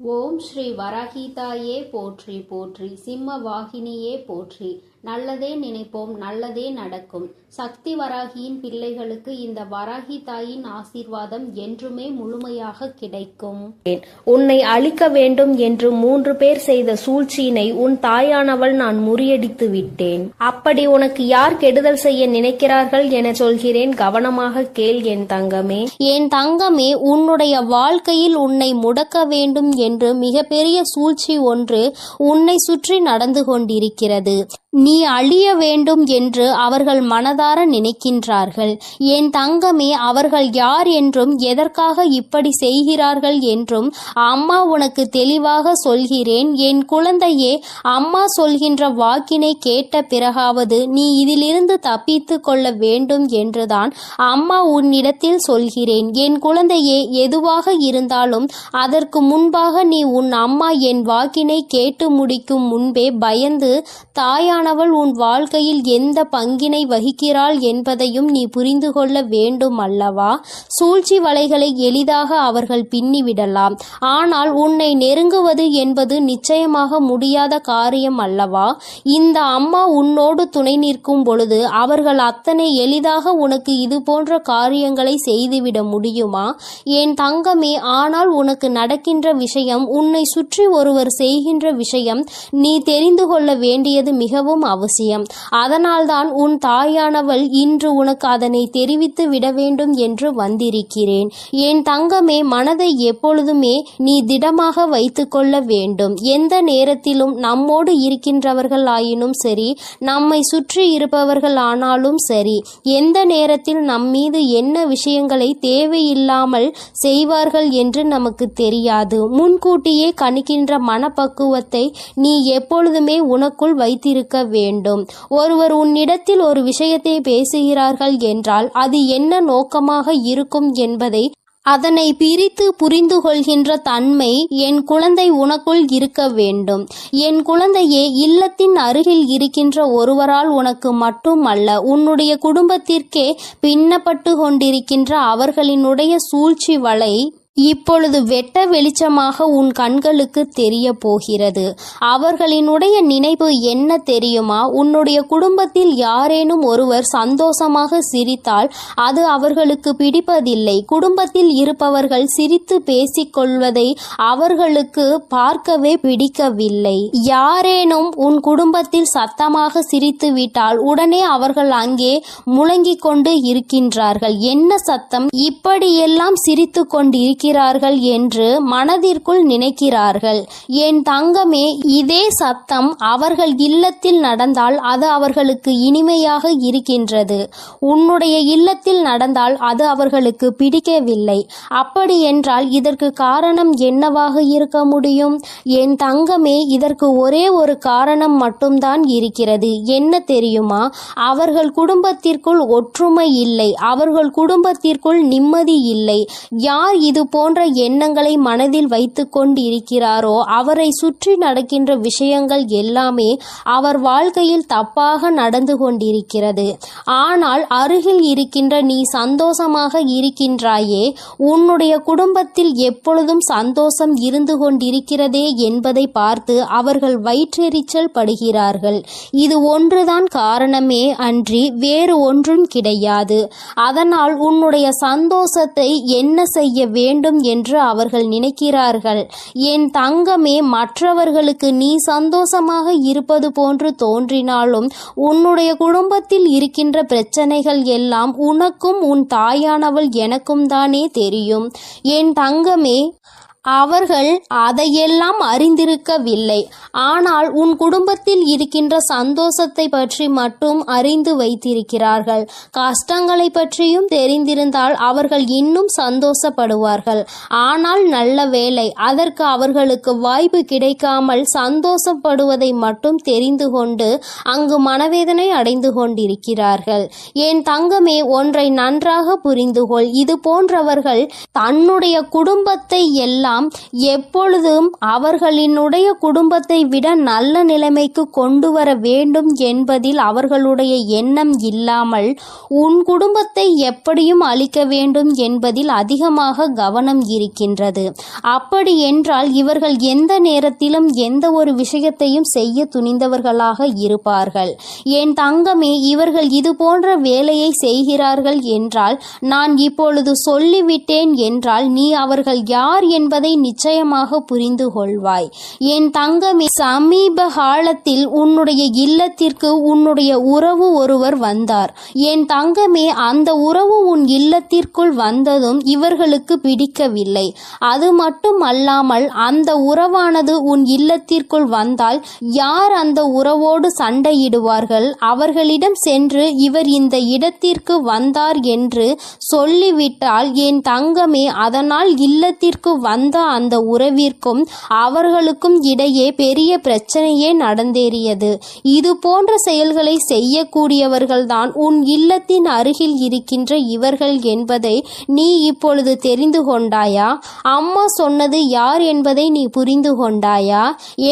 ஓம் ஸ்ரீ வராகிதாயே போற்றி போற்றி, சிம்ம வாகினியே போற்றி. நல்லதே நினைப்போம், நல்லதே நடக்கும். சக்தி வராகியின் பிள்ளைகளுக்கு இந்த வராகி தாயின் ஆசீர்வாதம் என்றுமே முழுமையாக கிடைக்கும். உன்னை அழிக்க வேண்டும் என்று 3 பேர் செய்த சூழ்ச்சியினை உன் தாயானவள் நான் முறியடித்து விட்டேன். அப்படி உனக்கு யார் கெடுதல் செய்ய நினைக்கிறார்கள் என சொல்கிறேன், கவனமாக கேள் என் தங்கமே. என் தங்கமே, உன்னுடைய வாழ்க்கையில் உன்னை முடக்க வேண்டும் என்று மிகப்பெரிய சூழ்ச்சி ஒன்று உன்னை சுற்றி நடந்து கொண்டிருக்கிறது. நீ அழிய வேண்டும் என்று அவர்கள் மனதார நினைக்கின்றார்கள். என் தங்கமே, அவர்கள் யார் என்றும் எதற்காக இப்படி செய்கிறார்கள் என்றும் அம்மா உனக்கு தெளிவாக சொல்கிறேன். என் குழந்தையே, அம்மா சொல்கின்ற வாக்கினை கேட்ட பிறகாவது நீ இதிலிருந்து தப்பித்து கொள்ள வேண்டும் என்றுதான் அம்மா உன்னிடத்தில் சொல்கிறேன். என் குழந்தையே, எதுவாக இருந்தாலும் அதற்கு முன்பாக நீ உன் அம்மா என் வாக்கினை கேட்டு முடிக்கும் முன்பே பயந்து தாயானவள் உன் வாழ்க்கையில் எந்த பங்கினை வகிக்கிறாள் என்பதையும் நீ புரிந்து கொள்ள வேண்டும் அல்லவா? சூழ்ச்சி வலைகளை எளிதாக அவர்கள் பின்னிவிடலாம், ஆனால் உன்னை நெருங்குவது என்பது நிச்சயமாக முடியாத காரியம் அல்லவா? இந்த அம்மா உன்னோடு துணை நிற்கும் பொழுது அவர்கள் அத்தனை எளிதாக உனக்கு இது போன்ற காரியங்களை செய்துவிட முடியுமா என் தங்கமே? ஆனால் உனக்கு நடக்கின்ற விஷயம், உன்னை சுற்றி ஒருவர் செய்கின்ற விஷயம் நீ தெரிந்து கொள்ள வேண்டியது மிகவும் அவசியம். அதனால்தான் உன் தாயானவள் இன்று உனக்கு அதனை தெரிவித்து விட வேண்டும் என்று வந்திருக்கிறேன். என் தங்கமே, மனதை எப்பொழுதுமே நீ திடமாக வைத்துக் கொள்ள வேண்டும். எந்த நேரத்திலும் நம்மோடு இருக்கின்றவர்கள் ஆயினும் சரி, நம்மை சுற்றி இருப்பவர்கள் ஆனாலும் சரி, எந்த நேரத்தில் நம் மீது என்ன விஷயங்களை தேவையில்லாமல் செய்வார்கள் என்று நமக்கு தெரியாது. முன்கூட்டியே கணிக்கின்ற மனப்பக்குவத்தை நீ எப்பொழுதுமே உனக்குள் வைத்திருக்க வேண்டும். ஒருவர் உன்னிடத்தில் ஒரு விஷயத்தை பேசுகிறார்கள் என்றால் அது என்ன நோக்கமாக இருக்கும் என்பதை அதனை பிரித்து புரிந்து கொள்கின்ற தன்மை என் குழந்தை உனக்குள் இருக்க வேண்டும். என் குழந்தையே, இல்லத்தின் அருகில் இருக்கின்ற ஒருவரால் உனக்கு மட்டுமல்ல, உன்னுடைய குடும்பத்திற்கே பின்னப்பட்டு கொண்டிருக்கின்ற அவர்களினுடைய சூழ்ச்சி வலை இப்பொழுது வெட்ட வெளிச்சமாக உன் கண்களுக்கு தெரிய போகிறது. அவர்களினுடைய நினைப்பு என்ன தெரியுமா? உன்னுடைய குடும்பத்தில் யாரேனும் ஒருவர் சந்தோஷமாக சிரித்தால் அது அவர்களுக்கு பிடிப்பதில்லை. குடும்பத்தில் இருப்பவர்கள் சிரித்து பேசிக்கொள்வதை அவர்களுக்கு பார்க்கவே பிடிக்கவில்லை. யாரேனும் உன் குடும்பத்தில் சத்தமாக சிரித்து விட்டால் உடனே அவர்கள் அங்கே முழங்கிக் கொண்டு இருக்கின்றார்கள். என்ன சத்தம், இப்படியெல்லாம் சிரித்து கொண்டிருக்கிறார்கள் என்று மனதிற்குள் நினைக்கிறார்கள். என் தங்கமே, இதே சத்தம் அவர்கள் இல்லத்தில் நடந்தால் அது அவர்களுக்கு இனிமையாக இருக்கின்றது. உன்னுடைய இல்லத்தில் நடந்தால் அது அவர்களுக்கு பிடிக்கவில்லை. அப்படி என்றால் இதற்கு காரணம் என்னவாக இருக்க முடியும்? என் தங்கமே, இதற்கு ஒரே ஒரு காரணம் மட்டும்தான் இருக்கிறது. என்ன தெரியுமா? அவர்கள் குடும்பத்திற்குள் ஒற்றுமை இல்லை. அவர்கள் குடும்பத்திற்குள் நிம்மதி இல்லை. யார் இது போன்ற எண்ணங்களை மனதில் வைத்து கொண்டு இருக்கிறாரோ அவரை சுற்றி நடக்கின்ற விஷயங்கள் எல்லாமே அவர் வாழ்க்கையில் தப்பாக நடந்து கொண்டிருக்கிறது. ஆனால் அருகில் இருக்கின்ற நீ சந்தோஷமாக இருக்கின்றாயே, உன்னுடைய குடும்பத்தில் எப்பொழுதும் சந்தோஷம் இருந்து கொண்டிருக்கிறதே என்பதை பார்த்து அவர்கள் வயிற்றெரிச்சல் படுகிறார்கள். இது ஒன்றுதான் காரணமே அன்றி வேறு ஒன்றும் கிடையாது. அதனால் உன்னுடைய சந்தோஷத்தை என்ன செய்ய வேண்டும் என்று அவர்கள் நினைக்கிறார்கள். என் தங்கமே, மற்றவர்களுக்கு நீ சந்தோஷமாக இருப்பது போன்று தோன்றினாலும் உன்னுடைய குடும்பத்தில் இருக்கின்ற பிரச்சனைகள் எல்லாம் உனக்கும் உன் தாயானவள் எனக்கும் தானே தெரியும். என் தங்கமே, அவர்கள் அதையெல்லாம் அறிந்திருக்கவில்லை. ஆனால் உன் குடும்பத்தில் இருக்கின்ற சந்தோஷத்தை பற்றி மட்டும் அறிந்து வைத்திருக்கிறார்கள். கஷ்டங்களை பற்றியும் தெரிந்திருந்தால் அவர்கள் இன்னும் சந்தோஷப்படுவார்கள். ஆனால் நல்ல வேளை, அதற்கு அவர்களுக்கு வாய்ப்பு கிடைக்காமல் சந்தோஷப்படுவதை மட்டும் தெரிந்து கொண்டு அங்கு மனவேதனை அடைந்து கொண்டிருக்கிறார்கள். என் தங்கமே, ஒன்றை நன்றாக புரிந்துகொள். இது போன்றவர்கள் தன்னுடைய குடும்பத்தை எல்லாம் எல்லாம் எப்பொழுதும் அவர்களினுடைய குடும்பத்தை விட நல்ல நிலைமைக்கு கொண்டு வர வேண்டும் என்பதில் அவர்களுடைய எண்ணம் இல்லாமல் உன் குடும்பத்தை எப்படியும் அழிக்க வேண்டும் என்பதில் அதிகமாக கவனம் இருக்கின்றது. அப்படி என்றால் இவர்கள் எந்த நேரத்திலும் எந்த ஒரு விஷயத்தையும் செய்ய துணிந்தவர்களாக இருப்பார்கள். என் தங்கமே, இவர்கள் இது போன்ற வேலையை செய்கிறார்கள் என்றால் நான் இப்பொழுது சொல்லிவிட்டேன் என்றால் நீ அவர்கள் யார் என்பதை நிச்சயமாக புரிந்து கொள்வாய். என் தங்கமே, சமீப காலத்தில் உன்னுடைய இல்லத்திற்கு உன்னுடைய உறவு ஒருவர் வந்தார். என் தங்கமே, அந்த உறவு உன் இல்லத்திற்குள் வந்ததும் இவர்களுக்கு பிடிக்கவில்லை. அது மட்டும் அல்லாமல் அந்த உறவானது உன் இல்லத்திற்குள் வந்தால் யார் அந்த உறவோடு சண்டையிடுவார்கள்? அவர்களிடம் சென்று இவர் இந்த இடத்திற்கு வந்தார் என்று சொல்லிவிட்டால் என் தங்கமே, அதனால் இல்லத்திற்கு வந்த அந்த உறவிற்கும் அவர்களுக்கும் இடையே பெரிய பிரச்சனையே நடந்தேறியது. இது போன்ற செயல்களை செய்யக்கூடியவர்கள்தான் உன் இல்லத்தின் அருகில் இருக்கின்ற இவர்கள் என்பதை நீ இப்பொழுது தெரிந்து கொண்டாயா? அம்மா சொன்னது யார் என்பதை நீ புரிந்து கொண்டாயா?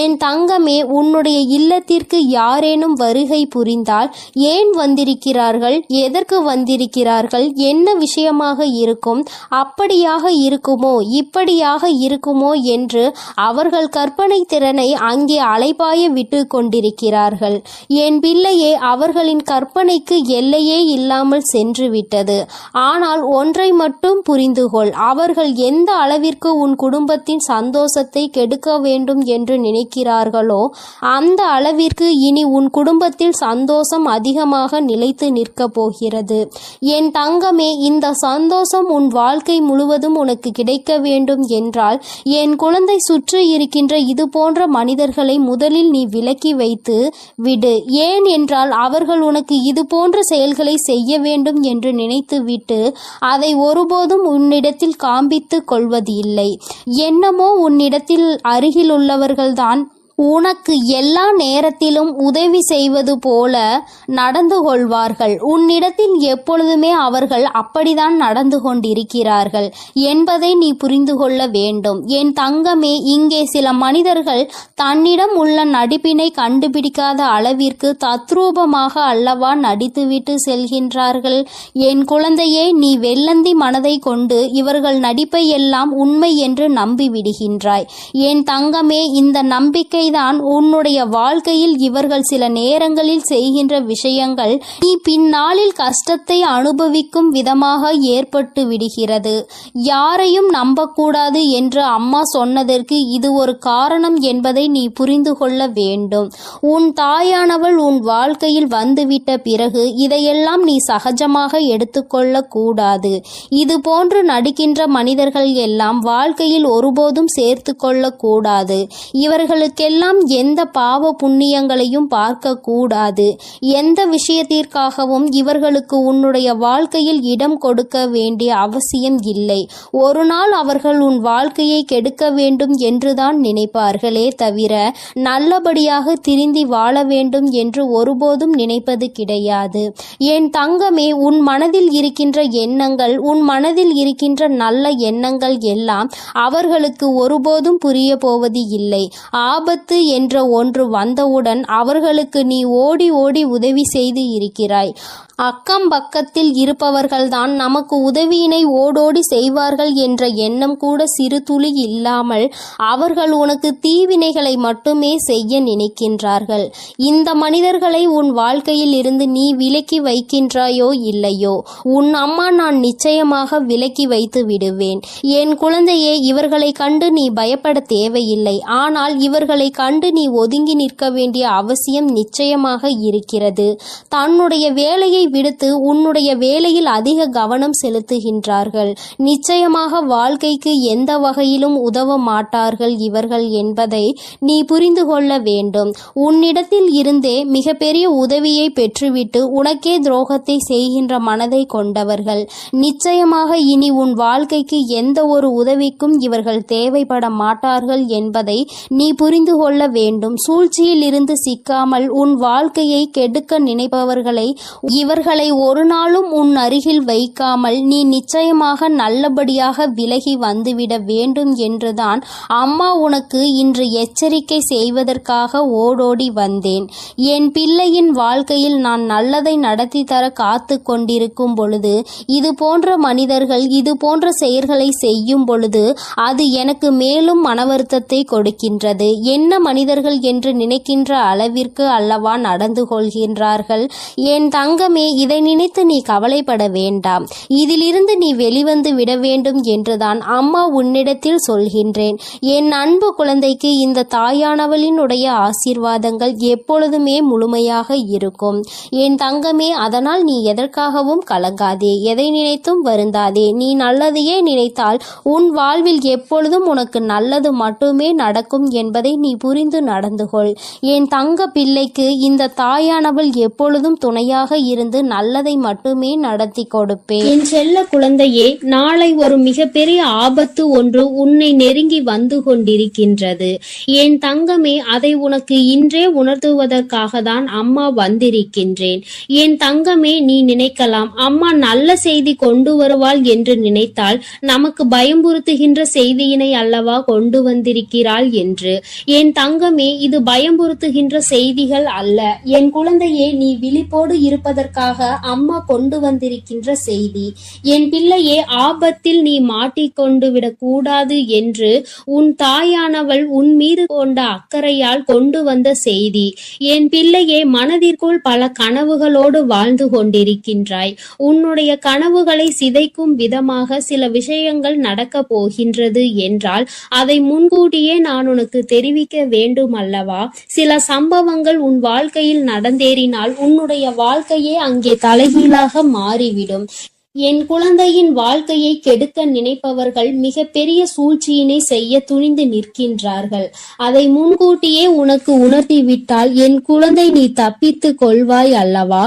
என் தங்கமே, உன்னுடைய இல்லத்திற்கு யாரேனும் வருகை புரிந்தால் ஏன் வந்திருக்கிறார்கள், எதற்கு வந்திருக்கிறார்கள், என்ன விஷயமாக இருக்கும், அப்படியாக இருக்குமோ இப்படியாக இருக்குமோ என்று அவர்கள் கற்பனை திறனை அங்கே அலைபாய விட்டு கொண்டிருக்கிறார்கள். என் பிள்ளையே, அவர்களின் கற்பனைக்கு எல்லையே இல்லாமல் சென்று விட்டது. ஆனால் ஒன்றை மட்டும் புரிந்து கொள், அவர்கள் எந்த அளவிற்கு உன் குடும்பத்தின் சந்தோஷத்தை கெடுக்க வேண்டும் என்று நினைக்கிறார்களோ அந்த அளவிற்கு இனி உன் குடும்பத்தில் சந்தோஷம் அதிகமாக நிலைத்து நிற்கப் போகிறது. என் தங்கமே, இந்த சந்தோஷம் உன் வாழ்க்கை முழுவதும் உனக்கு கிடைக்க வேண்டும் என்றால் என் குழந்தை சுற்றி இருக்கின்ற இது போன்ற மனிதர்களை முதலில் நீ விலக்கி வைத்து விடு. ஏன் என்றால் அவர்கள் உனக்கு இது போன்ற செயல்களை செய்ய வேண்டும் என்று நினைத்துவிட்டு அதை ஒருபோதும் உன்னிடத்தில் காண்பித்துக் கொள்வது இல்லை. என்னமோ உன்னிடத்தில் அருகில் உள்ளவர்கள்தான் உனக்கு எல்லா நேரத்திலும் உதவி செய்வது போல நடந்து கொள்வார்கள். உன்னிடத்தில் எப்பொழுதுமே அவர்கள் அப்படித்தான் நடந்து கொண்டிருக்கிறார்கள் என்பதை நீ புரிந்து கொள்ள வேண்டும். என் தங்கமே, இங்கே சில மனிதர்கள் தன்னிடம் உள்ள நடிப்பினை கண்டுபிடிக்காத அளவிற்கு தத்ரூபமாக அல்லவா நடித்துவிட்டு செல்கின்றார்கள். என் குழந்தையே, நீ வெள்ளந்தி மனதை கொண்டு இவர்கள் நடிப்பை எல்லாம் உண்மை என்று நம்பி விடுகின்றாய். என் தங்கமே, இந்த நம்பிக்கை தான் உன்னுடைய வாழ்க்கையில் இவர்கள் சில நேரங்களில் செய்கின்ற விஷயங்கள் நீ பின்னாளில் கஷ்டத்தை அனுபவிக்கும் விதமாக ஏற்பட்டு விடுகிறது. யாரையும் நம்பக்கூடாது என்று அம்மா சொன்னதற்கு இது ஒரு காரணம் என்பதை நீ புரிந்து கொள்ள வேண்டும். உன் தாயானவள் உன் வாழ்க்கையில் வந்துவிட்ட பிறகு இதையெல்லாம் நீ சகஜமாக எடுத்துக்கொள்ள கூடாது. இது போன்று நடிக்கின்ற மனிதர்கள் எல்லாம் வாழ்க்கையில் ஒருபோதும் சேர்த்து கொள்ள கூடாது. இவர்களுக்கெல்லாம் எந்த பாவ புண்ணியங்களையும் பார்க்க கூடாது. எந்த விஷயத்திற்காகவும் இவர்களுக்கு உன்னுடைய வாழ்க்கையில் இடம் கொடுக்க வேண்டிய அவசியம் இல்லை. ஒரு நாள் அவர்கள் உன் வாழ்க்கையை கெடுக்க வேண்டும் என்றுதான் நினைப்பார்களே தவிர நல்லபடியாக திருந்தி வாழ வேண்டும் என்று ஒருபோதும் நினைப்பது கிடையாது. என் தங்கமே, உன் மனதில் இருக்கின்ற எண்ணங்கள், உன் மனதில் இருக்கின்ற நல்ல எண்ணங்கள் எல்லாம் அவர்களுக்கு ஒருபோதும் புரிய போவது இல்லை. ஆபத்து என்ற ஒன்று வந்தவுடன் அவர்களுக்கு நீ ஓடி ஓடி உதவி செய்து இருக்கிறாய். அக்கம் பக்கத்தில் இருப்பவர்கள்தான் நமக்கு உதவியினை ஓடோடி செய்வார்கள் என்ற எண்ணம் கூட சிறு துளி இல்லாமல் அவர்கள் உனக்கு தீவினைகளை மட்டுமே செய்ய நினைக்கின்றார்கள். இந்த மனிதர்களை உன் வாழ்க்கையில் இருந்து நீ விலக்கி வைக்கின்றாயோ இல்லையோ, உன் அம்மா நான் நிச்சயமாக விலக்கி வைத்து விடுவேன். என் குழந்தையே, இவர்களை கண்டு நீ பயப்பட தேவையில்லை. ஆனால் இவர்களை கண்டு நீ ஒதுங்கி நிற்க வேண்டிய அவசியம் நிச்சயமாக இருக்கிறது. தன்னுடைய வேலையை விடுத்து உன்னுடைய வேலையில் அதிக கவனம் செலுத்துகின்றார்கள். நிச்சயமாக வாழ்க்கைக்கு எந்த வகையிலும் உதவ மாட்டார்கள் இவர்கள் என்பதை நீ புரிந்து கொள்ள வேண்டும். உன்னிடத்தில் இருந்தே மிகப்பெரிய உதவியை பெற்றுவிட்டு உனக்கே துரோகத்தை செய்கின்ற மனதை கொண்டவர்கள். நிச்சயமாக இனி உன் வாழ்க்கைக்கு எந்த ஒரு உதவிக்கும் இவர்கள் தேவைப்பட மாட்டார்கள் என்பதை நீ புரிந்து கொள்ள வேண்டும். சூழ்ச்சியில் இருந்து சிக்காமல் உன் வாழ்க்கையை கெடுக்க நினைப்பவர்களை இவர்களை ஒரு நாளும் உன் அருகில் வைக்காமல் நீ நிச்சயமாக நல்லபடியாக விலகி வந்துவிட வேண்டும் என்றுதான் அம்மா உனக்கு இன்று எச்சரிக்கை செய்வதற்காக ஓடோடி வந்தேன். என் பிள்ளையின் வாழ்க்கையில் நான் நல்லதை நடத்தி தர காத்து கொண்டிருக்கும் பொழுது இது போன்ற மனிதர்கள் இது போன்ற செயல்களை செய்யும் பொழுது அது எனக்கு மேலும் மன வருத்தத்தை கொடுக்கின்றது. என்ன மனிதர்கள் என்று நினைக்கின்ற அளவிற்கு அல்லவா நடந்து கொள்கின்றார்கள். என் தங்கமே, இதை நினைத்து நீ கவலைப்பட வேண்டாம். இதிலிருந்து நீ வெளிவந்து விட வேண்டும் என்றுதான் அம்மா உன்னிடத்தில் சொல்கின்றேன். என் அன்பு குழந்தைக்கு இந்த தாயானவளினுடைய ஆசீர்வாதங்கள் எப்பொழுதுமே முழுமையாக இருக்கும். என் தங்கமே, அதனால் நீ எதற்காகவும் கலங்காதே, எதை நினைத்தும் வருந்தாதே. நீ நல்லதையே நினைத்தால் உன் வாழ்வில் எப்பொழுதும் உனக்கு நல்லது மட்டுமே நடக்கும் என்பதை நீ புரிந்து நடந்து கொள். என் தங்க பிள்ளைக்கு இந்த தாயானவள் எப்பொழுதும் துணையாக இருந்து நல்லதை மட்டுமே நடத்தி கொடுப்பேன். என் செல்ல குழந்தையே, நாளை ஒரு மிகப்பெரிய ஆபத்து ஒன்று உன்னை நெருங்கி வந்து கொண்டிருக்கின்றது. என் தங்கமே, அதை உனக்கு இன்றே உணர்த்துவதற்காக தான் அம்மா வந்திருக்கின்றேன். என் தங்கமே, நீ நினைக்கலாம் அம்மா நல்ல செய்தி கொண்டு வருவாள் என்று நினைத்தால் நமக்கு பயம்புறுத்துகின்ற செய்தியினை அல்லவா கொண்டு வந்திருக்கிறாள் என்று. என் தங்கமே, இது பயம்புறுத்துகின்ற செய்திகள் அல்ல. என் குழந்தையே, நீ விழிப்போடு இருப்பதற்காக அம்மா கொண்டு வந்திருக்கின்ற செய்தி. என் பிள்ளையே, ஆபத்தில் நீ மாட்டிக்கொண்டு விடக்கூடாது என்று உன் தாயானவள் உன் மீது கொண்ட அக்கறையால் கொண்டு வந்த செய்தி. என் பிள்ளையே, மனதிற்குள் பல கனவுகளோடு வாழ்ந்து கொண்டிருக்கின்றாய். உன்னுடைய கனவுகளை சிதைக்கும் விதமாக சில விஷயங்கள் நடக்க போகின்றது என்றால் அதை முன்கூட்டியே நான் உனக்கு தெரிவிக்க வேண்டும் அல்லவா? சில சம்பவங்கள் உன் வாழ்க்கையில் நடந்தேறினால் உன்னுடைய வாழ்க்கையே அங்கே தலைகீழாக மாறிவிடும். என் குழந்தையின் வாழ்க்கையை கெடுக்க நினைப்பவர்கள் மிக பெரிய சூழ்ச்சியினை செய்ய துணிந்து நிற்கின்றார்கள். அதை முன்கூட்டியே உனக்கு உணர்த்திவிட்டால் என் குழந்தை நீ தப்பித்து கொள்வாய் அல்லவா?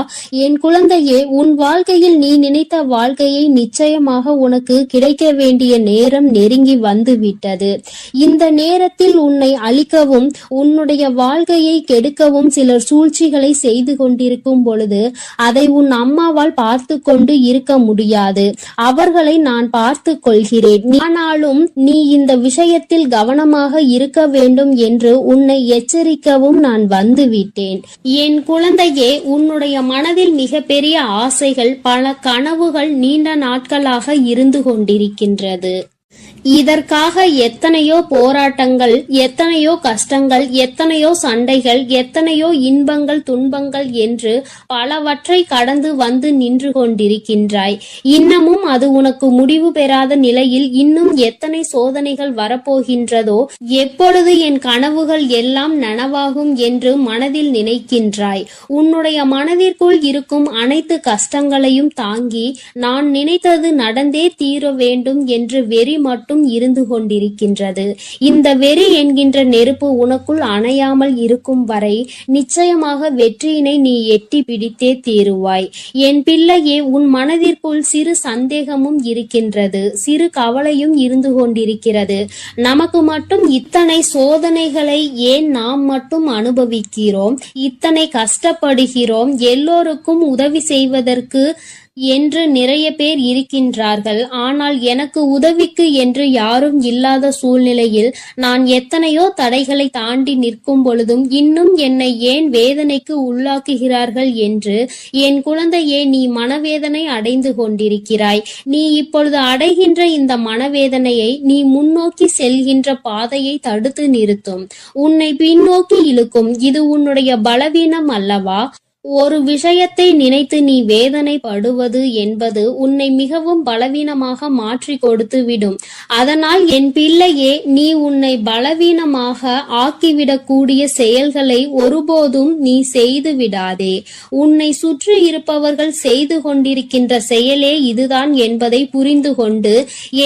என் குழந்தையே, உன் வாழ்க்கையில் நீ நினைத்த வாழ்க்கையை நிச்சயமாக உனக்கு கிடைக்க வேண்டிய நேரம் நெருங்கி வந்து விட்டது. இந்த நேரத்தில் உன்னை அழிக்கவும் உன்னுடைய வாழ்க்கையை கெடுக்கவும் சிலர் சூழ்ச்சிகளை செய்து கொண்டிருக்கும் பொழுது அதை உன் அம்மாவால் பார்த்து கொண்டு இருக்க முடியாது. அவர்களை நான் பார்த்து கொள்கிறேன். ஆனாலும் நீ இந்த விஷயத்தில் கவனமாக இருக்க வேண்டும் என்று உன்னை எச்சரிக்கவும் நான் வந்துவிட்டேன். என் குழந்தையே, உன்னுடைய மனதில் மிகப்பெரிய ஆசைகள், பல கனவுகள் நீண்ட நாட்களாக இருந்து கொண்டிருக்கின்றது. இதற்காக எத்தனையோ போராட்டங்கள், எத்தனையோ கஷ்டங்கள், எத்தனையோ சண்டைகள், எத்தனையோ இன்பங்கள், துன்பங்கள் என்று பலவற்றை கடந்து வந்து நின்று கொண்டிருக்கின்றாய். இன்னமும் அது உனக்கு முடிவு பெறாத நிலையில் இன்னும் எத்தனை சோதனைகள் வரப்போகின்றதோ, எப்பொழுது என் கனவுகள் எல்லாம் நனவாகும் என்று மனதில் நினைக்கின்றாய். உன்னுடைய மனதிற்குள் இருக்கும் அனைத்து கஷ்டங்களையும் தாங்கி நான் நினைத்தது நடந்தே தீர வேண்டும் என்று வெறி மட்டும் இருந்து கொண்டிருக்கின்றது. இந்த வெறி என்கின்ற நெருப்பு உனக்குள் அணையாமல் இருக்கும் வரை நிச்சயமாக வெற்றியினை நீ எட்டி பிடித்தே தீருவாய். என் பிள்ளையே, உன் மனதிற்குள் சிறு சந்தேகமும் இருக்கின்றது, சிறு கவலையும் இருந்து கொண்டிருக்கிறது. நமக்கு மட்டும் இத்தனை சோதனைகளை ஏன் நாம் மட்டும் அனுபவிக்கிறோம், இத்தனை கஷ்டப்படுகிறோம், எல்லோருக்கும் உதவி செய்வதற்கு என்று நிறைய பேர் இருக்கின்றார்கள். ஆனால் எனக்கு உதவிக்கு என்று யாரும் இல்லாத சூழ்நிலையில் நான் எத்தனையோ தடைகளை தாண்டி நிற்கும் பொழுதும் இன்னும் என்னை ஏன் வேதனைக்கு உள்ளாக்குகிறார்கள் என்று என் குழந்தையே, நீ மனவேதனை அடைந்து கொண்டிருக்கிறாய். நீ இப்பொழுது அடைகின்ற இந்த மனவேதனையை நீ முன்னோக்கி செல்கின்ற பாதையை தடுத்து நிறுத்தும், உன்னை பின்னோக்கி இழுக்கும். இது உன்னுடைய பலவீனம் அல்லவா? ஒரு விஷயத்தை நினைத்து நீ வேதனைப்படுவது என்பது உன்னை மிகவும் பலவீனமாக மாற்றி கொடுத்து விடும். அதனால் என் பிள்ளையே, நீ உன்னை பலவீனமாக ஆக்கிவிடக்கூடிய செயல்களை ஒருபோதும் நீ செய்து விடாதே. உன்னை சுற்றி இருப்பவர்கள் செய்து கொண்டிருக்கின்ற செயலே இதுதான் என்பதை புரிந்து கொண்டு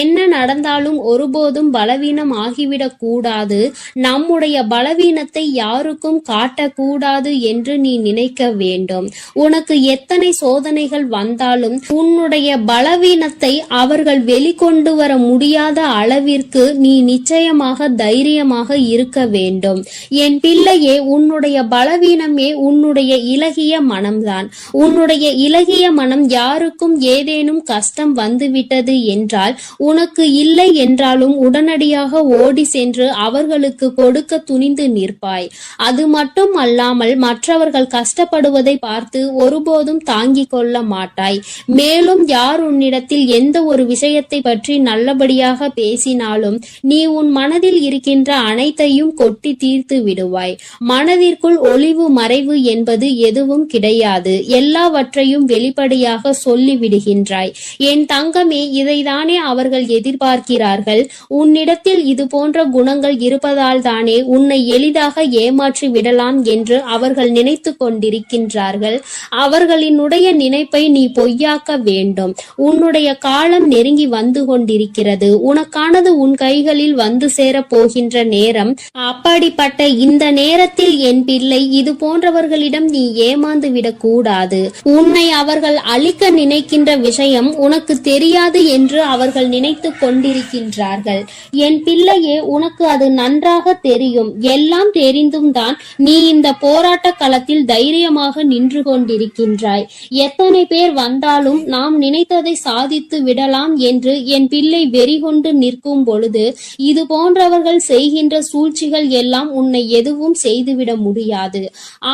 என்ன நடந்தாலும் ஒருபோதும் பலவீனம் ஆகிவிடக் கூடாது, நம்முடைய பலவீனத்தை யாருக்கும் காட்டக்கூடாது என்று நீ நினைக்க வேண்டும். வேண்டும். உனக்கு எத்தனை சோதனைகள் வந்தாலும் உன்னுடைய பலவீனத்தை அவர்கள் வெளிக்கொண்டு வர முடியாத அளவிற்கு நீ நிச்சயமாக தைரியமாக இருக்க வேண்டும். என் பிள்ளையே, உன்னுடைய பலவீனமே உன்னுடைய இலகிய மனம்தான். உன்னுடைய இலகிய மனம் யாருக்கும் ஏதேனும் கஷ்டம் வந்துவிட்டது என்றால், உனக்கு இல்லை என்றாலும் உடனடியாக ஓடி சென்று அவர்களுக்கு கொடுக்க துணிந்து நிற்பாய். அது மட்டும் அல்லாமல் மற்றவர்கள் கஷ்டப்படுவதை பார்த்து ஒருபோதும் தாங்கிக் கொள்ள மாட்டாய். மேலும் யார் உன்னிடத்தில் எந்த ஒரு விஷயத்தை பற்றி நல்லபடியாக பேசினாலும் நீ உன் மனதில் இருக்கின்ற அனைத்தையும் கொட்டி தீர்த்து விடுவாய். மனதிற்குள் ஒளிவு மறைவு என்பது எதுவும் கிடையாது. எல்லாவற்றையும் வெளிப்படையாக சொல்லி விடுகின்றாய். என் தங்கமே, இதைதானே அவர்கள் எதிர்பார்க்கிறார்கள். உன்னிடத்தில் இது போன்ற குணங்கள் இருப்பதால் தானே உன்னை எளிதாக ஏமாற்றி விடலாம் என்று அவர்கள் நினைத்து கொண்டிருக்கின்றார்கள். அவர்களினுடைய நினைப்பை நீ பொய்யாக்க வேண்டும். உன்னுடைய காலம் நெருங்கி வந்து கொண்டிருக்கிறது. உனக்கானது உன் கைகளில் வந்து சேர போகின்ற நேரம். அப்படிப்பட்ட இந்த நேரத்தில் என் பிள்ளை, இது போன்றவர்களிடம் நீ ஏமாந்து விடக் கூடாது. உன்னை அவர்கள் அழிக்க நினைக்கின்ற விஷயம் உனக்கு தெரியாது என்று அவர்கள் நினைத்து கொண்டிருக்கின்றார்கள். என் பிள்ளையே, உனக்கு அது நன்றாக தெரியும். எல்லாம் தெரிந்தும் தான் நீ இந்த போராட்ட களத்தில் தைரியமாக நின்று கொண்டிருக்கின்றாய். எத்தனை பேர் வந்தாலும் நாம் நினைத்ததை சாதித்து விடலாம் என்று என் பிள்ளை வெறிகொண்டு நிற்கும் பொழுது இது போன்றவர்கள் செய்கின்ற சூழ்ச்சிகள் எல்லாம் உன்னை எதுவும் செய்துவிட முடியாது.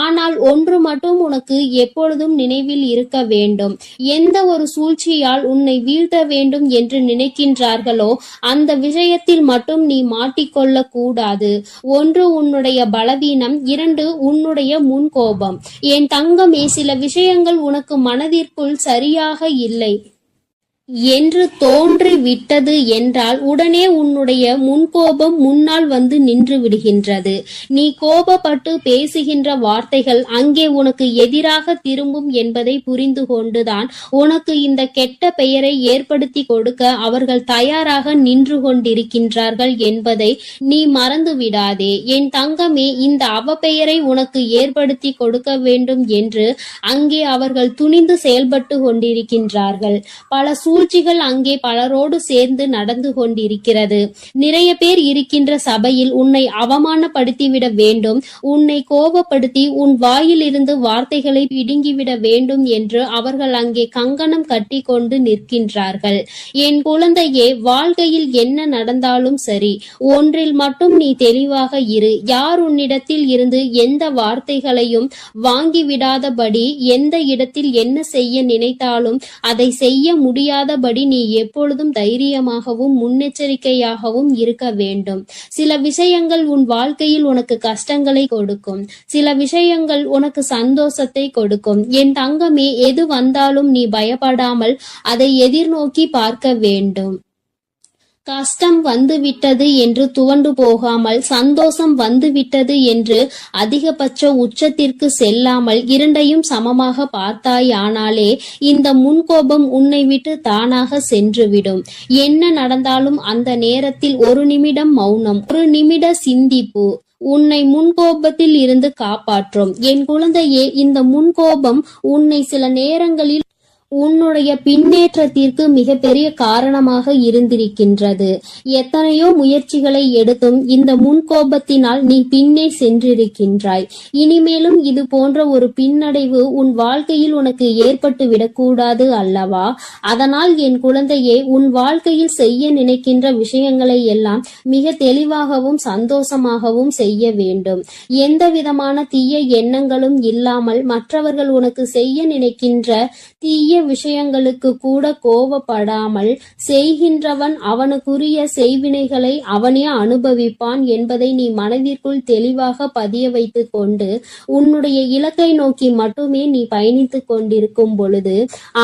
ஆனால் ஒன்று மட்டும் உனக்கு எப்பொழுதும் நினைவில் இருக்க வேண்டும். எந்த ஒரு சூழ்ச்சியால் உன்னை வீழ்த்த வேண்டும் என்று நினைக்கின்றார்களோ அந்த விஷயத்தில் மட்டும் நீ மாட்டிக்கொள்ள கூடாது. ஒன்று உன்னுடைய பலவீனம், இரண்டு உன்னுடைய முன்கோபம். என் தங்கமே, சில விஷயங்கள் உனக்கு மனதிற்குள் சரியாக இல்லை என்று தோன்றி விட்டது என்றால் உடனே உன்னுடைய முன்கோபம் முன்னால் வந்து நின்று விடுகின்றது. நீ கோபப்பட்டு பேசுகின்ற வார்த்தைகள் அங்கே உனக்கு எதிராக திரும்பும் என்பதை புரிந்து கொண்டுதான் உனக்கு இந்த கெட்ட பெயரை ஏற்படுத்தி கொடுக்க அவர்கள் தயாராக நின்று கொண்டிருக்கின்றார்கள் என்பதை நீ மறந்து விடாதே. என் தங்கமே, இந்த அவப்பெயரை உனக்கு ஏற்படுத்தி கொடுக்க வேண்டும் என்று அங்கே அவர்கள் துணிந்து செயல்பட்டு கொண்டிருக்கின்றார்கள். பல சூழ்ச்சிகள் அங்கே பலரோடு சேர்ந்து நடந்து கொண்டிருக்கிறது. நிறைய பேர் இருக்கின்ற சபையில் உன்னை அவமானப்படுத்திவிட வேண்டும், உன்னை கோபப்படுத்தி உன் வாயில் இருந்து வார்த்தைகளை பிடுங்கிவிட வேண்டும் என்று அவர்கள் அங்கே கங்கணம் கட்டி கொண்டு நிற்கின்றார்கள். என் குழந்தையே, வாழ்க்கையில் என்ன நடந்தாலும் சரி, ஒன்றில் மட்டும் நீ தெளிவாக இரு. யார் உன்னிடத்தில் இருந்து எந்த வார்த்தைகளையும் வாங்கிவிடாதபடி, எந்த இடத்தில் என்ன செய்ய நினைத்தாலும் அதை செய்ய முடியாதபடி நீ எப்பொழுதும் தைரியமாகவும் முன்னெச்சரிக்கையாகவும் இருக்க வேண்டும். சில விஷயங்கள் உன் வாழ்க்கையில் உனக்கு கஷ்டங்களை கொடுக்கும், சில விஷயங்கள் உனக்கு சந்தோஷத்தை கொடுக்கும். என் தங்கமே, எது வந்தாலும் நீ பயப்படாமல் அதை எதிர்நோக்கி பார்க்க வேண்டும். கஷ்டம் வந்துவிட்டது என்று துவண்டு போகாமல், சந்தோஷம் வந்துவிட்டது என்று அதிகபட்ச உச்சத்திற்கு செல்லாமல் இரண்டையும் சமமாக பார்த்தாயானாலே இந்த முன்கோபம் உன்னை விட்டு தானாக சென்றுவிடும். என்ன நடந்தாலும் அந்த நேரத்தில் ஒரு நிமிடம் மௌனம், ஒரு நிமிட சிந்திப்பு உன்னை முன்கோபத்தில் இருந்து காப்பாற்றும். என் குழந்தையே, இந்த முன்கோபம் உன்னை சில நேரங்களில் உன்னுடைய பின்னேற்றத்திற்கு மிகப்பெரிய காரணமாக இருந்திருக்கின்றது. எத்தனையோ முயற்சிகளை எடுத்தும் இந்த முன்கோபத்தினால் நீ பின்னே சென்றிருக்கின்றாய். இனிமேலும் இது போன்ற ஒரு பின்னடைவு உன் வாழ்க்கையில் உனக்கு ஏற்பட்டு விடக்கூடாது அல்லவா? அதனால் என் குழந்தையே, உன் வாழ்க்கையில் செய்ய நினைக்கின்ற விஷயங்களை எல்லாம் மிக தெளிவாகவும் சந்தோஷமாகவும் செய்ய வேண்டும். எந்த விதமான தீய எண்ணங்களும் இல்லாமல் மற்றவர்கள் உனக்கு செய்ய நினைக்கின்ற தீய விஷயங்களுக்கு கூட கோபப்படாமல் செய்கின்றவன் அவனுக்குரிய செய்வினைகளை அவனே அனுபவிப்பான் என்பதை நீ மனதிற்குள் தெளிவாக பதிய வைத்துக் கொண்டு உன்னுடைய இலக்கை நோக்கி மட்டுமே நீ பயணித்துக் கொண்டிருக்கும் பொழுது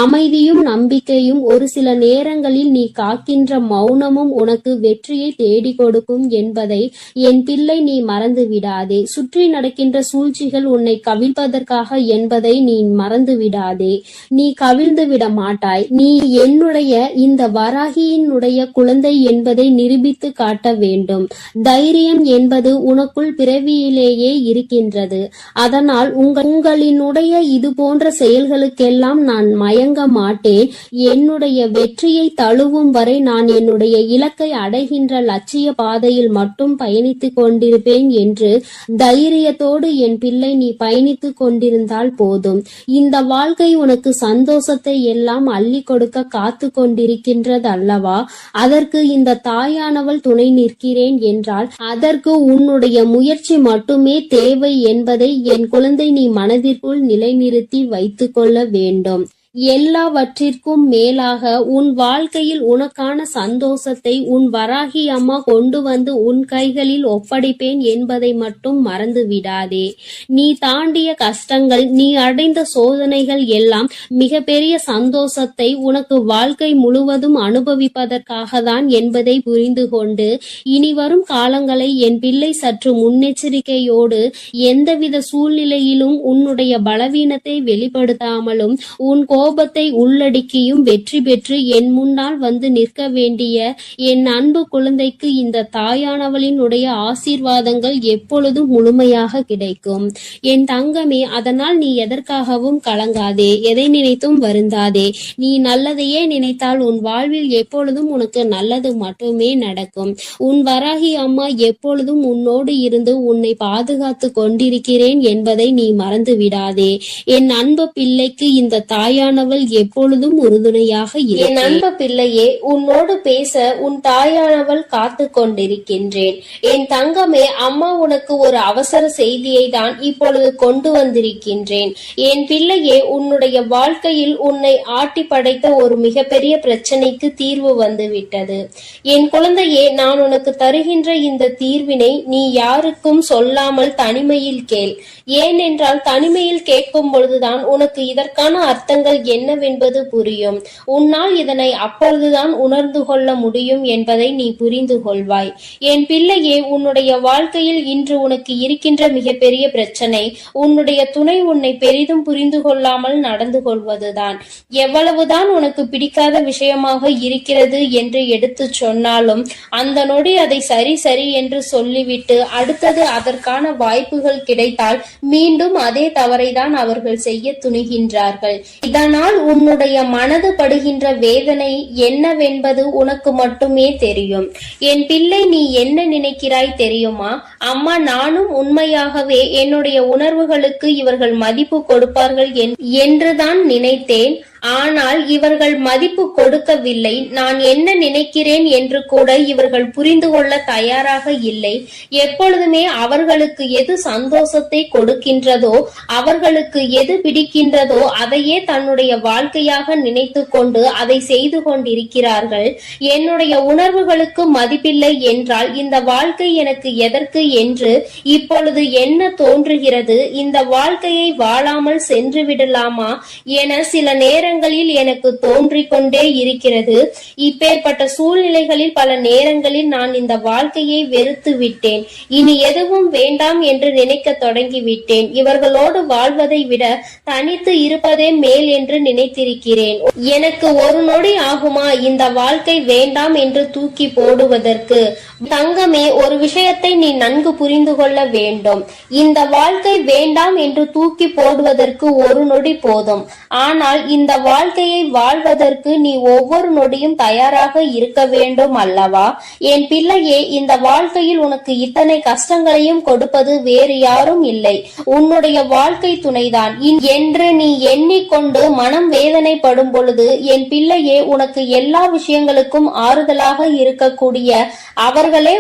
அமைதியும் நம்பிக்கையும் ஒரு சில நேரங்களில் நீ காக்கின்ற மௌனமும் உனக்கு வெற்றியை தேடி கொடுக்கும் என்பதை என் பிள்ளை நீ மறந்து விடாதே. சுற்றி நடக்கின்ற சூழ்ச்சிகள் உன்னை கவிழ்ப்பதற்காக என்பதை நீ மறந்து விடாதே. நீ கவிழ் வீழ்ந்து விட மாட்டாய். நீ என்னுடைய இந்த வராகியினுடைய குழந்தை என்பதை நிரூபித்து காட்ட வேண்டும். தைரியம் என்பது உனக்குள் பிறவியிலேயே இருக்கின்றது. அதனால் உங்களினுடைய இது போன்ற செயல்களுக்கெல்லாம் நான் மயங்க மாட்டேன். என்னுடைய வெற்றியை தழுவும் வரை நான் என்னுடைய இலக்கை அடைகின்ற லட்சிய பாதையில் மட்டும் பயணித்துக் கொண்டிருப்பேன் என்று தைரியத்தோடு என் பிள்ளை நீ பயணித்துக் கொண்டிருந்தால் போதும். இந்த வாழ்க்கை உனக்கு சந்தோஷத்தை எல்லாம் அள்ளி கொடுக்க காத்து கொண்டிருக்கின்றது அல்லவா? அதற்கு இந்த தாயானவள் துணை நிற்கிறேன் என்றால் அதற்கு உன்னுடைய முயற்சி மட்டுமே தேவை என்பதை என் குழந்தை நீ மனதிற்குள் நிலைநிறுத்தி வைத்துக் கொள்ள வேண்டும். எல்லாவற்றிற்கும் மேலாக உன் வாழ்க்கையில் உனக்கான சந்தோஷத்தை உன் வராகி அம்மா கொண்டு வந்து உன் கைகளில் ஒப்படைப்பேன் என்பதை மட்டும் மறந்து விடாதே. நீ தாண்டிய கஷ்டங்கள், நீ அடைந்த சோதனைகள் எல்லாம் மிகப்பெரிய சந்தோஷத்தை உனக்கு வாழ்க்கை முழுவதும் அனுபவிப்பதற்காக தான் என்பதை புரிந்து கொண்டு இனி வரும் காலங்களை என் பிள்ளை சற்று முன்னெச்சரிக்கையோடு எந்தவித சூழ்நிலையிலும் உன்னுடைய பலவீனத்தை வெளிப்படுத்தாமலும் உன் கோபத்தை உள்ளடக்கியும் வெற்றி பெற்று என் முன்னால் வந்து நிற்க வேண்டிய என் அன்பு குழந்தைக்கு இந்த தாயானவளினுடைய ஆசீர்வாதங்கள் எப்பொழுதும் முழுமையாக கிடைக்கும். என் தங்கமே, அதனால் நீ எதற்காகவும் கலங்காதே, எதை நினைத்தும் வருந்தாதே. நீ நல்லதையே நினைத்தால் உன் வாழ்வில் எப்பொழுதும் உனக்கு நல்லது மட்டுமே நடக்கும். உன் வராகி அம்மா எப்பொழுதும் உன்னோடு இருந்து உன்னை பாதுகாத்து கொண்டிருக்கிறேன் என்பதை நீ மறந்து விடாதே. என் அன்பு பிள்ளைக்கு இந்த தாயானவள் எப்பொழுதும் உறுதுணையாக இரு. என் அன்பு பிள்ளையே, உன்னோடு பேச உன் தாயானவள் காத்து கொண்டிருக்கின்றேன். என் தங்கமே, அம்மா உனக்கு ஒரு அவசர செய்தியை தான் இப்பொழுது கொண்டு வந்திருக்கின்றேன். என் பிள்ளையே, உன்னுடைய வாழ்க்கையில் உன்னை ஆட்டி படைத்த ஒரு மிகப்பெரிய பிரச்சனைக்கு தீர்வு வந்துவிட்டது. என் குழந்தையே, நான் உனக்கு தருகின்ற இந்த தீர்வினை நீ யாருக்கும் சொல்லாமல் தனிமையில் கேள். ஏனென்றால் தனிமையில் கேட்கும் பொழுதுதான் உனக்கு இதற்கான அர்த்தங்கள் என்னவென்பது புரியும். உன்னால் இதனை அப்பொழுதுதான் உணர்ந்து கொள்ள முடியும் என்பதை நீ புரிந்து கொள்வாய். என் பிள்ளையே, உன்னுடைய வாழ்க்கையில் இன்று உனக்கு இருக்கின்ற மிகப்பெரிய பிரச்சனை உன்னுடைய துணை உன்னை பெரிதும் புரிந்து கொள்ளாமல் நடந்து கொள்வதுதான். எவ்வளவுதான் உனக்கு பிடிக்காத விஷயமாக இருக்கிறது என்று எடுத்து சொன்னாலும் அந்த நொடி அதை சரி சரி என்று சொல்லிவிட்டு அடுத்தது அதற்கான வாய்ப்புகள் கிடைத்தால் மீண்டும் அதே தவறை தான் அவர்கள் செய்ய துணிகின்றார்கள். இதனால் உன்னுடைய மனது படுகின்ற வேதனை என்னவென்பது உனக்கு மட்டுமே தெரியும். என் பிள்ளை, நீ என்ன நினைக்கிறாய் தெரியுமா? அம்மா, நானும் உண்மையாகவே என்னுடைய உணர்வுகளுக்கு இவர்கள் மதிப்பு கொடுப்பார்கள் என்றுதான் நினைத்தேன். ஆனால் இவர்கள் மதிப்பு கொடுக்கவில்லை. நான் என்ன நினைக்கிறேன் என்று கூட இவர்கள் புரிந்து கொள்ள தயாராக இல்லை. எப்பொழுதுமே அவர்களுக்கு எது சந்தோஷத்தை கொடுக்கின்றதோ, அவர்களுக்கு எது பிடிக்கின்றதோ அதையே தன்னுடைய வாழ்க்கையாக நினைத்து கொண்டு அதை செய்து கொண்டிருக்கிறார்கள். என்னுடைய உணர்வுகளுக்கு மதிப்பில்லை என்றால் இந்த வாழ்க்கை எனக்கு எதற்கு என்று இப்பொழுது என்ன தோன்றுகிறது? இந்த வாழ்க்கையை வாழாமல் சென்று விடலாமா என சில நேரங்களில் எனக்கு தோன்றிக் கொண்டே இருக்கிறது. இப்பேற்பட்ட சூழ்நிலைகளில் பல நேரங்களில் நான் இந்த வாழ்க்கையை வெறுத்து விட்டேன். இனி எதுவும் வேண்டாம் என்று நினைக்க தொடங்கிவிட்டேன். இவர்களோடு வாழ்வதை விட தனித்து இருப்பதே மேல் என்று நினைத்திருக்கிறேன். எனக்கு ஒரு நொடி ஆகுமா இந்த வாழ்க்கை வேண்டாம் என்று தூக்கி போடுவதற்கு? தங்கமே, ஒரு விஷயத்தை நீ நன்கு புரிந்து கொள்ள வேண்டும். இந்த வாழ்க்கை வேண்டாம் என்று தூக்கி போடுவதற்கு ஒரு நொடி போதும். ஆனால் இந்த வாழ்க்கையை வாழ்வதற்கு நீ ஒவ்வொரு நொடியும் தயாராக இருக்க வேண்டும் அல்லவா? என் பிள்ளையே, இந்த வாழ்க்கையில் உனக்கு இத்தனை கஷ்டங்களையும் கொடுப்பது வேறு யாரும் இல்லை, உன்னுடைய வாழ்க்கை துணைதான் என்று நீ எண்ணிக்கொண்டு மனம் வேதனைப்படும் பொழுது என் பிள்ளையே, உனக்கு எல்லா விஷயங்களுக்கும் ஆறுதலாக இருக்கக்கூடிய அவர்களே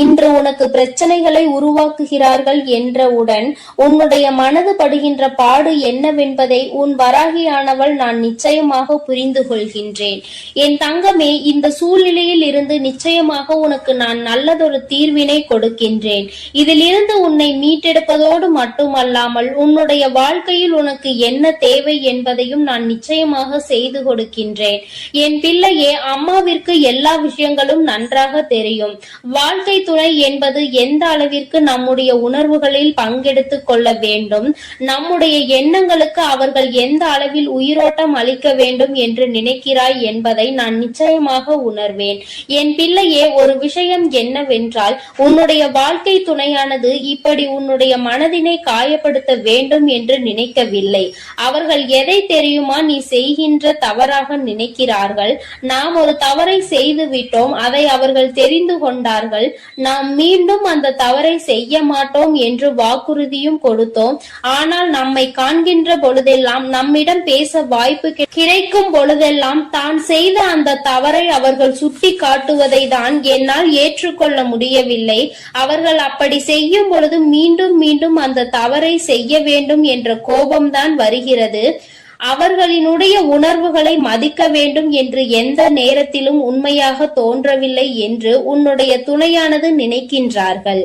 இன்று உனக்கு பிரச்சனைகளை உருவாக்குகிறார்கள் என்றவுடன் உன்னுடைய மனது படுகின்ற பாடு என்னவென்பதை உன் வராகியானவள் நான் நிச்சயமாக புரிந்து கொள்கின்றேன். என் தங்கமே, இந்த சூழ்நிலையில் இருந்து நிச்சயமாக உனக்கு நான் நல்லதொரு தீர்வினை கொடுக்கின்றேன். இதிலிருந்து உன்னை மீட்டெடுப்பதோடு மட்டுமல்லாமல் உன்னுடைய வாழ்க்கையில் உனக்கு என்ன தேவை என்பதையும் நான் நிச்சயமாக செய்து கொடுக்கின்றேன். என் பிள்ளையே, அம்மாவிற்கு எல்லா விஷயங்களும் நன்றாக தெரியும். வாழ்க்கை துணை என்பது எந்த அளவிற்கு நம்முடைய உணர்வுகளில் பங்கெடுத்துக் கொள்ள வேண்டும், நம்முடைய எண்ணங்களுக்கு அவர்கள் எந்த அளவில் உயிரோட்டம் அளிக்க வேண்டும் என்று நினைக்கிறாய் என்பதை நான் நிச்சயமாக உணர்வேன். என் பிள்ளையே, ஒரு விஷயம் என்னவென்றால், உன்னுடைய வாழ்க்கை துணையானது இப்படி உன்னுடைய மனதினை காயப்படுத்த வேண்டும் என்று நினைக்கவில்லை. அவர்கள் எதை தெரியுமா நீ செய்கின்ற தவறாக நினைக்கிறார்கள். நாம் ஒரு தவறை செய்து விட்டோம், அதை அவர்கள் தெரிந்து கொண்டார்கள். நாம் மீண்டும் அந்த தவறை செய்ய மாட்டோம் என்று வாக்குறுதியும் கொடுத்தோம். ஆனால் நம்மை காண்கின்ற பொழுதெல்லாம், நம்மிடம் பேச வாய்ப்பு கிடைக்கும் பொழுதெல்லாம் தான் செய்த அந்த தவறை அவர்கள் சுட்டி காட்டுவதை தான் என்னால் ஏற்றுக்கொள்ள முடியவில்லை. அவர்கள் அப்படி செய்யும் பொழுது மீண்டும் மீண்டும் அந்த தவறை செய்ய வேண்டும் என்ற கோபம்தான் வருகிறது. அவர்களினுடைய உணர்வுகளை மதிக்க வேண்டும் என்று எந்த நேரத்திலும் உண்மையாக தோன்றவில்லை என்று உன்னுடைய துணையானது நினைக்கின்றார்கள்.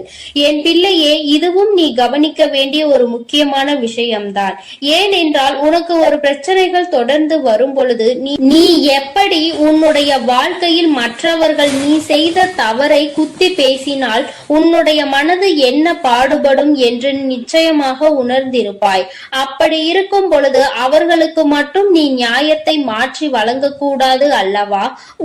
என் பிள்ளையே, இதுவும் நீ கவனிக்க வேண்டிய ஒரு முக்கியமான விஷயம்தான். ஏனென்றால் உனக்கு ஒரு பிரச்சனைகள் தொடர்ந்து வரும் பொழுது நீ எப்படி உன்னுடைய வாழ்க்கையில் மற்றவர்கள் நீ செய்த தவறை குத்தி பேசினால் உன்னுடைய மனது என்ன பாடுபடும் என்று நிச்சயமாக உணர்ந்திருப்பாய். அப்படி இருக்கும் பொழுது அவர்கள் மட்டும் நீ நியாயத்தை மாற்றி வழங்கக்கூடாது அல்லவா?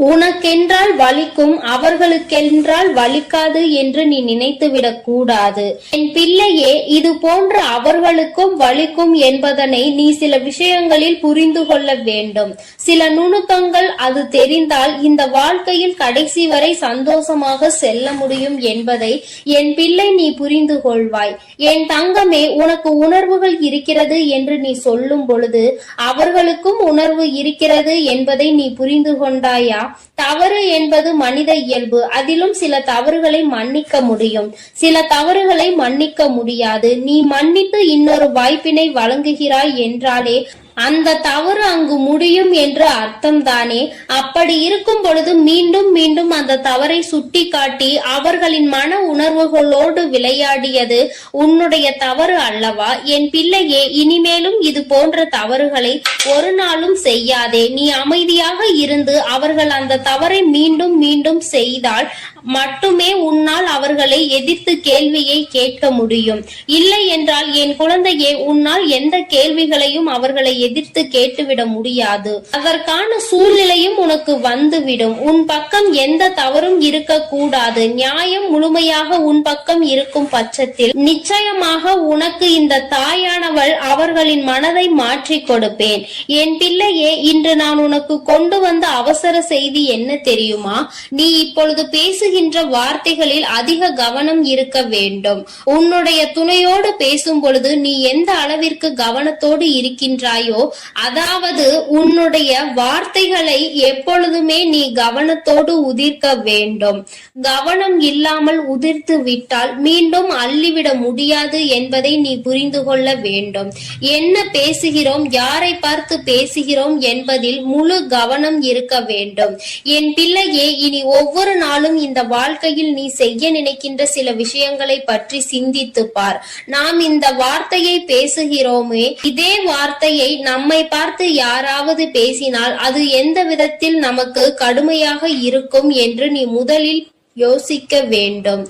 உனக்கென்றால் வலிக்கும், அவர்களுக்கென்றால் வலிக்காது என்று நீ நினைத்துவிடக் கூடாது. என் பிள்ளையே, இது போன்ற அவர்களுக்கும் வலிக்கும் என்பதனை நீ சில விஷயங்களில் புரிந்து கொள்ள வேண்டும். சில நுணுக்கங்கள் அது தெரிந்தால் இந்த வாழ்க்கையில் கடைசி வரை சந்தோஷமாக செல்ல முடியும் என்பதை என் பிள்ளை நீ புரிந்து கொள்வாய். என் தங்கமே, உனக்கு உணர்வுகள் இருக்கிறது என்று நீ சொல்லும் பொழுது அவர்களுக்கும் உணர்வு இருக்கிறது என்பதை நீ புரிந்து கொண்டாயா? தவறு என்பது மனித இயல்பு. அதிலும் சில தவறுகளை மன்னிக்க முடியும், சில தவறுகளை மன்னிக்க முடியாது. நீ மன்னித்து இன்னொரு வாய்ப்பினை வழங்குகிறாய் என்றாலே அந்த தவறு அங்கு முடியும் என்று அர்த்தம் தானே? அப்படி இருக்கும் பொழுது மீண்டும் மீண்டும் அந்த தவறை சுட்டி காட்டி அவர்களின் மன உணர்வுகளோடு விளையாடியது உன்னுடைய தவறு அல்லவா? என் பிள்ளையே, இனிமேலும் இது போன்ற தவறுகளை ஒரு நாளும் செய்யாதே. நீ அமைதியாக இருந்து அவர்கள் அந்த தவறை மீண்டும் மீண்டும் செய்தால் மட்டுமே உன்னால் அவர்களை எதிர்த்து கேள்வியை கேட்க முடியும். இல்லை என்றால் என் குழந்தையே, உன்னால் எந்த கேள்விகளையும் அவர்களை எதிர்த்து கேட்டுவிட முடியாது. அதற்கான சூழ்நிலையும் உனக்கு வந்துவிடும். உன் பக்கம் எந்த தவறும் இருக்க கூடாது. நியாயம் முழுமையாக உன் பக்கம் இருக்கும் பட்சத்தில் நிச்சயமாக உனக்கு இந்த தாயானவள் அவர்களின் மனதை மாற்றி கொடுப்பேன். என் பிள்ளையே, இன்று நான் உனக்கு கொண்டு வந்த அவசர செய்தி என்ன தெரியுமா? நீ இப்பொழுது பேசுகின்ற வார்த்தைகளில் அதிக கவனம் இருக்க வேண்டும். உன்னுடைய துணையோடு பேசும் பொழுது நீ எந்த அளவிற்கு கவனத்தோடு இருக்கின்றாயோ, அதாவது உன்னுடைய வார்த்தைகளை எப்பொழுதுமே நீ கவனத்தோடு உதிர்க்க வேண்டும். கவனம் இல்லாமல் உதிர்த்து விட்டால் மீண்டும் அள்ளிவிட முடியாது என்பதை நீ புரிந்து கொள்ள வேண்டும். என்ன பேசுகிறோம், யாரை பார்த்து பேசுகிறோம் என்பதில் முழு கவனம் இருக்க வேண்டும். என் பிள்ளையே, இனி ஒவ்வொரு நாளும் இந்த வாழ்க்கையில் நீ செய்ய நினைக்கின்ற சில விஷயங்களை பற்றி சிந்தித்து பார். நாம் இந்த வார்த்தையை பேசுகிறோமே, இதே வார்த்தையை நம்மை பார்த்து யாராவது பேசினால் அது எந்த விதத்தில் நமக்கு கடுமையாக இருக்கும் என்று நீ முதலில் யோசிக்க வேண்டும்.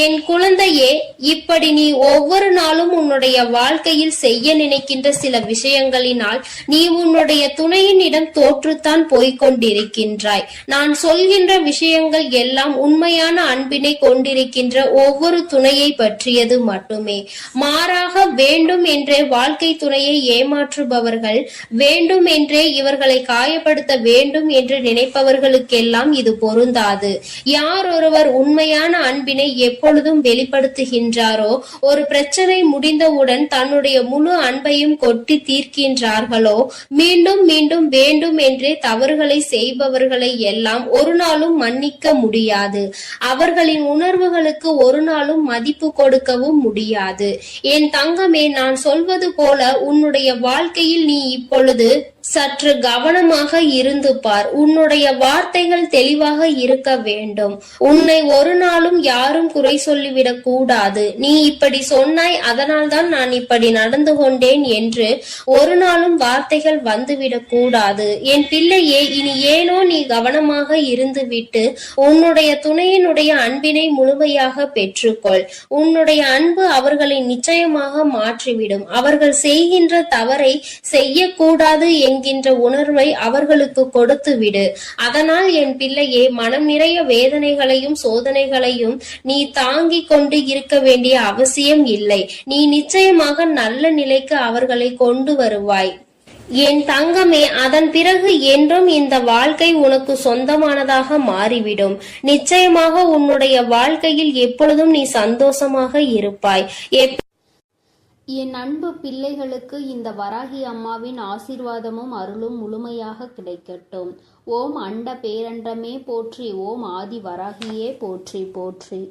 என் குழந்தையே, இப்படி நீ ஒவ்வொரு நாளும் உன்னுடைய வாழ்க்கையில் செய்ய நினைக்கின்ற சில விஷயங்களினால் நீ உன்னுடைய துணையினிடம் தோற்றுத்தான் போய்கொண்டிருக்கின்றாய். நான் சொல்கின்ற விஷயங்கள் எல்லாம் உண்மையான அன்பினை கொண்டிருக்கின்ற ஒவ்வொரு துணையை பற்றியது மட்டுமே. மாறாக வேண்டும் என்றே வாழ்க்கை துணையை ஏமாற்றுபவர்கள், வேண்டும் என்றே இவர்களை காயப்படுத்த வேண்டும் என்று நினைப்பவர்களுக்கெல்லாம் இது பொருந்தாது. யார் ஒருவர் உண்மையான அன்பினை எப்பொழுதும் வெளிப்படுத்துகின்றாரோ, ஒரு பிரச்சனை முடிந்தவுடன் தன்னுடைய முழு அன்பையும் கொட்டி தீர்க்கின்றார்களோ, மீண்டும் மீண்டும் வேண்டும் என்றே தவறுகளை செய்பவர்களை எல்லாம் ஒரு நாளும் மன்னிக்க முடியாது. அவர்களின் உணர்வுகளுக்கு ஒரு நாளும் மதிப்பு கொடுக்கவும் முடியாது. என் தங்கமே, நான் சொல்வது போல உன்னுடைய வாழ்க்கையில் நீ இப்பொழுது சற்று கவனமாக இருந்து பார். உன்னுடைய வார்த்தைகள் தெளிவாக இருக்க வேண்டும். உன் உன்னை ஒரு நாளும் யாரும் குறை சொல்லிவிடக் கூடாது. நீ இப்படி சொன்னாய், அதனால்தான் நான் இப்படி நடந்து கொண்டேன் என்று ஒரு நாளும் வார்த்தைகள் வந்துவிடக் கூடாது. என் பிள்ளையே, இனி ஏனோ நீ கவனமாக இருந்துவிட்டு உன்னுடைய துணையினுடைய அன்பினை முழுமையாக பெற்றுக்கொள். உன்னுடைய அன்பு அவர்களை நிச்சயமாக மாற்றிவிடும். அவர்கள் செய்கின்ற தவறை செய்யக்கூடாது என்கின்ற உணர்வை அவர்களுக்கு கொடுத்து விடு. அதனால் என் பிள்ளையே, மனம் நிறைய வேதனைகளையும் சோதனைகளையும் நீ தாங்கிக் கொண்டு இருக்க வேண்டிய அவசியம் இல்லை. நீ நிச்சயமாக நல்ல நிலைக்கு அவர்களை கொண்டு வருவாய். என் தங்கமே, அதன் பிறகு என்றும் இந்த வாழ்க்கை உனக்கு சொந்தமானதாக மாறிவிடும். நிச்சயமாக உன்னுடைய வாழ்க்கையில் எப்பொழுதும் நீ சந்தோஷமாக இருப்பாய். என் அன்பு பிள்ளைகளுக்கு இந்த வராகி அம்மாவின் ஆசீர்வாதமும் அருளும் முழுமையாக கிடைக்கட்டும். ஓம் அண்ட பேரண்டமே போற்றி, ஓம் ஆதி வராகியே போற்றி போற்றி.